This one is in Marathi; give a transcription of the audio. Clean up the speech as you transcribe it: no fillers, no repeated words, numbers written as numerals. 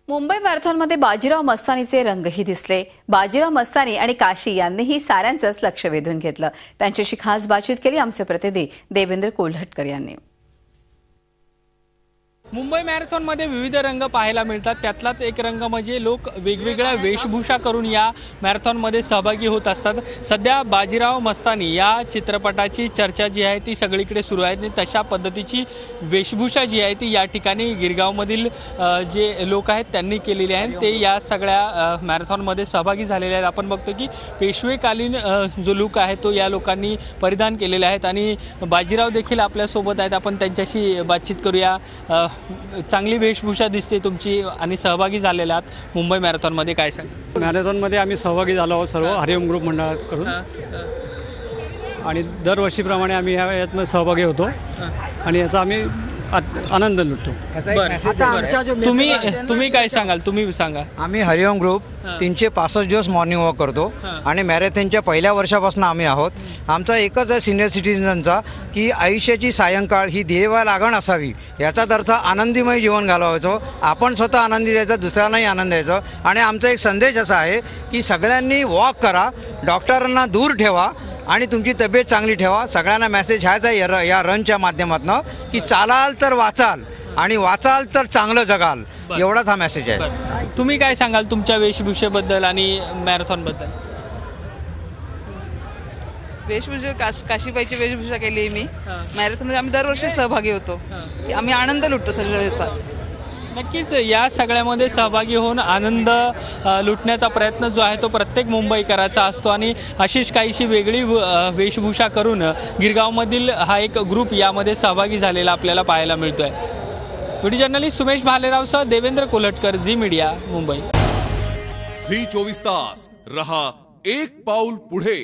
मुंबई मॅरेथॉनमध्ये बाजीराव मस्तानीचे रंगही दिसले। बाजीराव मस्तानी आणि काशी यांनीही साऱ्यांचंच लक्ष वेधून घेतलं। त्यांच्याशी खास बातचीत केली आमचे प्रतिनिधी देवेंद्र कोल्हटकर यांनी। मुंबई मॅरेथॉनमध्ये विविध रंग पाहायला मिळतात। त्यातलाच एक रंग म्हणजे लोक वेगवेगळ्या वेशभूषा करून या मॅरेथॉनमध्ये सहभागी होत असतात। सध्या बाजीराव मस्तानी या चित्रपटाची चर्चा जी आहे ती सगळीकडे सुरू आहे आणि तशा पद्धतीची वेशभूषा जी आहे ती या ठिकाणी गिरगावमधील जे लोक आहेत त्यांनी केलेली आहे। ते या सगळ्या मॅरेथॉनमध्ये सहभागी झालेले आहेत। आपण बघतो की पेशवेकालीन जो लुक आहे तो या लोकांनी परिधान केलेला आहे आणि बाजीराव देखील आपल्या सोबत आहेत। आपण त्यांच्याशी बातचीत करूया। चांगली वेशभूषा दिसते तुमची आणि सहभागी झालेला आहात मुंबई मॅरेथॉनमध्ये, काय सांग? मॅरेथॉनमध्ये आम्ही सहभागी झालो आहोत सर्व हरिओम ग्रुप मंडळाकडून आणि दरवर्षीप्रमाणे आम्ही यात सहभागी होतो आणि याचा आम्ही आनंद लुटतो। तुम्ही काय सांगाल? तुम्ही सांगा। आम्ही हरिओम ग्रुप 365 दिवस मॉर्निंग वॉक करतो आणि मॅरेथॉनच्या पहिल्या वर्षापासून आम्ही आहोत। आमचा एकच आहे सिनियर सिटीजनचा की आयुष्याची सायंकाळ ही ध्येयाला लागण असावी, याचाच अर्थ आनंदीमय जीवन घालवायचं, आपण स्वतः आनंदी राहायचं, दुसऱ्यांनाही आनंद द्यायचा। आणि आमचा एक संदेश असा आहे की सगळ्यांनी वॉक करा, डॉक्टरांना दूर ठेवा आणि तुमची तब्येत चांगली ठेवा। सगळ्यांना मेसेज ह्याच आहे या रनच्या माध्यमातून की चालाल तर वाचाल आणि वाचाल तर चांगलं जगाल, एवढाच हा मेसेज आहे। तुम्ही काय सांगाल तुमच्या वेशभूषेबद्दल आणि मॅरेथॉनबद्दल? वेशभूषा काशीबाईची वेशभूषा केली आहे मी मॅरेथॉनमध्ये। आम्ही दरवर्षी सहभागी होतो, आम्ही आनंद लुटतो सगळ्याचा। नक्कीच या सगळ्यामध्ये सहभागी होऊन आनंद लुटण्याचा प्रयत्न जो आहे तो प्रत्येक मुंबईकराचा असतो आणि अशीच काहीशी वेगळी वेशभूषा करून गिरगावमधील हा एक ग्रुप यामध्ये सहभागी झालेला आपल्याला पाहायला मिळतोय। व्हिडिओ जर्नलिस्ट सुमेश भालेरावसह Devendra Kolhatkar, Zee media, Mumbai. Zee 24 तास रहा एक पाऊल पुढे।